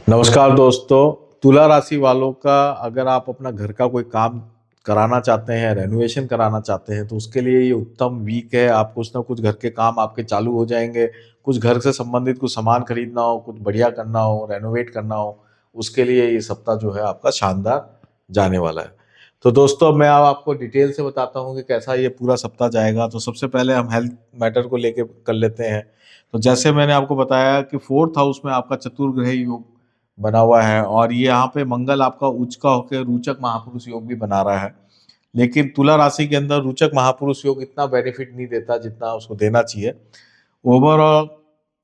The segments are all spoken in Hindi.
नमस्कार दोस्तों। तुला राशि वालों का अगर आप अपना घर का कोई काम कराना चाहते हैं, रेनोवेशन कराना चाहते हैं, तो उसके लिए ये उत्तम वीक है। आप कुछ ना कुछ घर के काम आपके चालू हो जाएंगे। कुछ घर से संबंधित कुछ सामान खरीदना हो, कुछ बढ़िया करना हो, रेनोवेट करना हो, उसके लिए ये सप्ताह जो है आपका शानदार जाने वाला है। तो दोस्तों मैं अब आपको डिटेल से बताता हूँ कि कैसा ये पूरा सप्ताह जाएगा। तो सबसे पहले हम हेल्थ मैटर को लेके कर लेते हैं। तो जैसे मैंने आपको बताया कि फोर्थ हाउस में आपका चतुर्ग्रह योग बना हुआ है और ये यहाँ पे मंगल आपका उच्च का होकर रोचक महापुरुष योग भी बना रहा है। लेकिन तुला राशि के अंदर रोचक महापुरुष योग इतना बेनिफिट नहीं देता जितना उसको देना चाहिए। ओवरऑल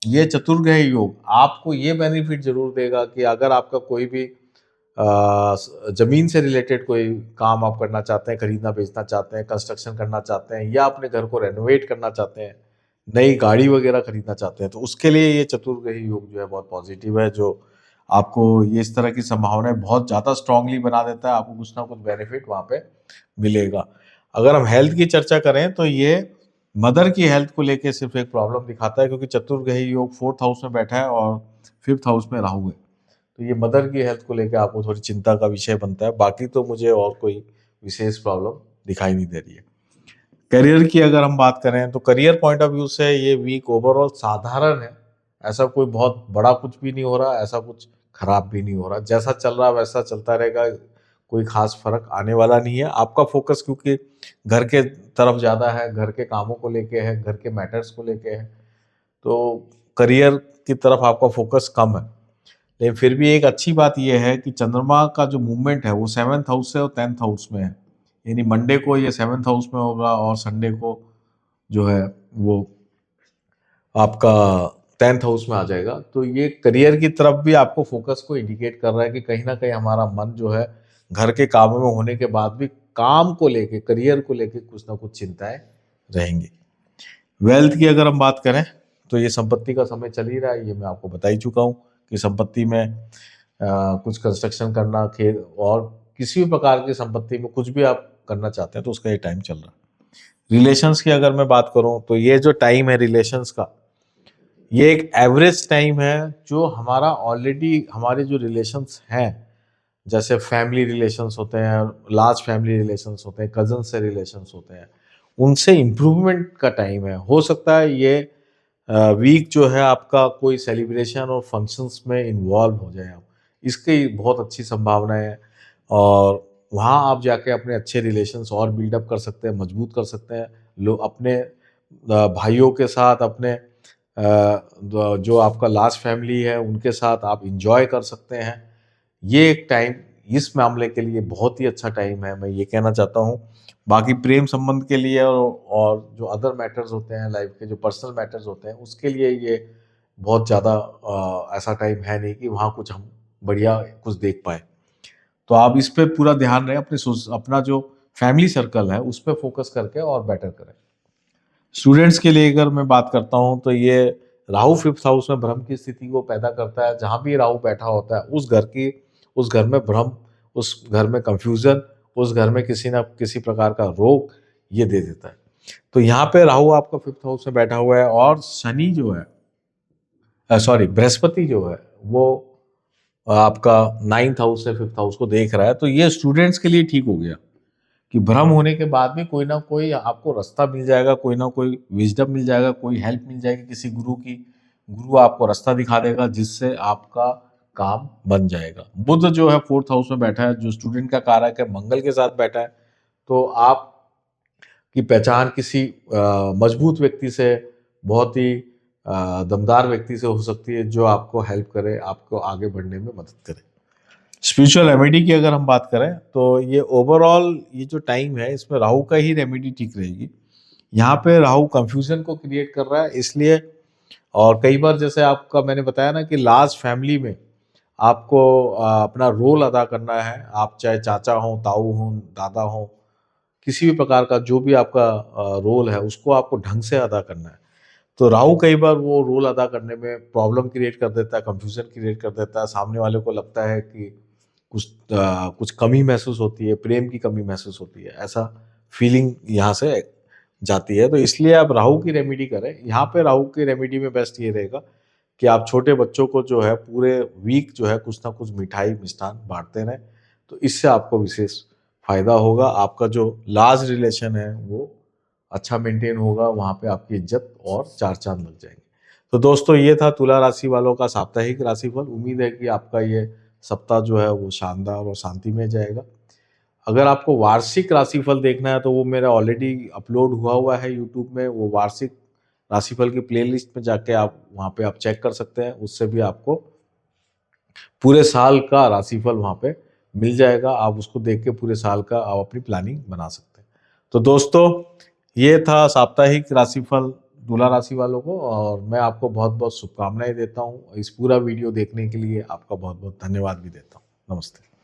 ये चतुर्ग्रह योग आपको ये बेनिफिट जरूर देगा कि अगर आपका कोई भी जमीन से रिलेटेड कोई काम आप करना चाहते हैं, खरीदना बेचना चाहते हैं, कंस्ट्रक्शन करना चाहते हैं, या अपने घर को रेनोवेट करना चाहते हैं, नई गाड़ी वगैरह खरीदना चाहते हैं, तो उसके लिए ये चतुर्ग्रही योग जो है बहुत पॉजिटिव है, जो आपको ये इस तरह की संभावनाएं बहुत ज़्यादा स्ट्रांगली बना देता है। आपको कुछ ना कुछ बेनिफिट वहाँ पे मिलेगा। अगर हम हेल्थ की चर्चा करें तो ये मदर की हेल्थ को लेके सिर्फ एक प्रॉब्लम दिखाता है, क्योंकि चतुर्ग्रही योग फोर्थ हाउस में बैठा है और फिफ्थ हाउस में राहु है। तो ये मदर की हेल्थ को लेके आपको थोड़ी चिंता का विषय बनता है। बाकी तो मुझे और कोई विशेष प्रॉब्लम दिखाई नहीं दे रही है। करियर की अगर हम बात करें तो करियर पॉइंट ऑफ व्यू से ये वीक ओवरऑल साधारण है। ऐसा कोई बहुत बड़ा कुछ भी नहीं हो रहा, ऐसा कुछ खराब भी नहीं हो रहा। जैसा चल रहा वैसा चलता रहेगा, कोई खास फर्क आने वाला नहीं है। आपका फोकस क्योंकि घर के तरफ ज़्यादा है, घर के कामों को लेके है, घर के मैटर्स को लेके है, तो करियर की तरफ आपका फोकस कम है। लेकिन फिर भी एक अच्छी बात यह है कि चंद्रमा का जो मूवमेंट है वो 7th हाउस से और 10th हाउस में है। यानी मंडे को ये 7th हाउस में होगा और संडे को जो है वो आपका 10th हाउस में आ जाएगा। तो ये करियर की तरफ भी आपको फोकस को इंडिकेट कर रहा है कि कहीं ना कहीं हमारा मन जो है घर के कामों में होने के बाद भी काम को लेके, करियर को लेके कुछ ना कुछ चिंताएं रहेंगी। वेल्थ की अगर हम बात करें तो ये संपत्ति का समय चल ही रहा है। ये मैं आपको बता ही चुका हूँ कि संपत्ति में कुछ कंस्ट्रक्शन करना, खेत और किसी भी प्रकार की संपत्ति में कुछ भी आप करना चाहते हैं तो उसका ये टाइम चल रहा है। रिलेशंस की अगर मैं बात करूं तो ये जो टाइम है रिलेशंस का, ये एक एवरेज टाइम है। जो हमारा ऑलरेडी हमारे जो रिलेशंस हैं, जैसे फैमिली रिलेशंस होते हैं, लार्ज फैमिली रिलेशंस होते हैं, कजन से रिलेशंस होते हैं, उनसे इम्प्रूवमेंट का टाइम है। हो सकता है ये वीक जो है आपका कोई सेलिब्रेशन और फंक्शंस में इन्वॉल्व हो जाए आप, इसकी बहुत अच्छी संभावना है। और वहाँ आप जाके अपने अच्छे रिलेशंस और बिल्डअप कर सकते हैं, मजबूत कर सकते हैं। लोग अपने भाइयों के साथ, अपने जो आपका लार्ज फैमिली है उनके साथ आप इंजॉय कर सकते हैं। ये एक टाइम इस मामले के लिए बहुत ही अच्छा टाइम है, मैं ये कहना चाहता हूँ। बाकी प्रेम संबंध के लिए और जो अदर मैटर्स होते हैं लाइफ के, जो पर्सनल मैटर्स होते हैं, उसके लिए ये बहुत ज़्यादा ऐसा टाइम है नहीं कि वहाँ कुछ हम बढ़िया कुछ देख पाए। तो आप इस पे पूरा ध्यान रहे, अपना जो फैमिली सर्कल है उस पर फोकस करके और बेटर करें। स्टूडेंट्स के लिए अगर मैं बात करता हूँ तो ये राहु फिफ्थ हाउस में भ्रम की स्थिति को पैदा करता है। जहाँ भी राहु बैठा होता है उस घर में भ्रम, उस घर में कंफ्यूजन, उस घर में किसी ना किसी प्रकार का रोग ये दे देता है। तो यहाँ पे राहु आपका फिफ्थ हाउस में बैठा हुआ है और शनि जो है, सॉरी, बृहस्पति जो है वो आपका 9th हाउस से 5th हाउस को देख रहा है। तो ये स्टूडेंट्स के लिए ठीक हो गया कि भ्रम होने के बाद भी कोई ना कोई आपको रास्ता मिल जाएगा, कोई ना कोई विजडम मिल जाएगा, कोई हेल्प मिल जाएगी किसी गुरु की। गुरु आपको रास्ता दिखा देगा जिससे आपका काम बन जाएगा। बुध जो है 4th हाउस में बैठा है, जो स्टूडेंट का कारक है, मंगल के साथ बैठा है। तो आप की पहचान किसी मजबूत व्यक्ति से, बहुत ही दमदार व्यक्ति से हो सकती है, जो आपको हेल्प करे, आपको आगे बढ़ने में मदद करे। स्पिरिचुअल रेमेडी की अगर हम बात करें तो ये ओवरऑल ये जो टाइम है इसमें राहु का ही रेमेडी ठीक रहेगी। यहाँ पे राहु कंफ्यूजन को क्रिएट कर रहा है, इसलिए। और कई बार जैसे आपका मैंने बताया ना कि लार्ज फैमिली में आपको अपना रोल अदा करना है। आप चाहे चाचा हो, ताऊ हो, दादा हो, किसी भी प्रकार का जो भी आपका रोल है उसको आपको ढंग से अदा करना है। तो राहु कई बार वो रोल अदा करने में प्रॉब्लम क्रिएट कर देता है, कंफ्यूजन क्रिएट कर देता है। सामने वाले को लगता है कि कुछ कमी महसूस होती है, प्रेम की कमी महसूस होती है, ऐसा फीलिंग यहाँ से जाती है। तो इसलिए आप राहु की रेमेडी करें। यहाँ पे राहु की रेमेडी में बेस्ट ये रहेगा कि आप छोटे बच्चों को जो है पूरे वीक जो है कुछ ना कुछ मिठाई मिष्ठान बांटते रहें, तो इससे आपको विशेष फायदा होगा। आपका जो लार्ज रिलेशन है वो अच्छा मेंटेन होगा, वहाँ पे आपकी इज्जत और चार चांद लग जाएंगे। तो दोस्तों ये था तुला राशि वालों का साप्ताहिक राशिफल। उम्मीद है कि आपका ये सप्ताह जो है वो शानदार और शांति में जाएगा। अगर आपको वार्षिक राशिफल देखना है तो वो मेरा ऑलरेडी अपलोड हुआ है यूट्यूब में। वो वार्षिक राशिफल की प्लेलिस्ट में जाके आप वहाँ पे आप चेक कर सकते हैं। उससे भी आपको पूरे साल का राशिफल वहाँ पे मिल जाएगा। आप उसको देख के पूरे साल का आप अपनी प्लानिंग बना सकते हैं। तो दोस्तों ये था साप्ताहिक राशिफल तुला राशि वालों को, और मैं आपको बहुत बहुत शुभकामनाएं देता हूँ। इस पूरा वीडियो देखने के लिए आपका बहुत बहुत धन्यवाद भी देता हूँ। नमस्ते।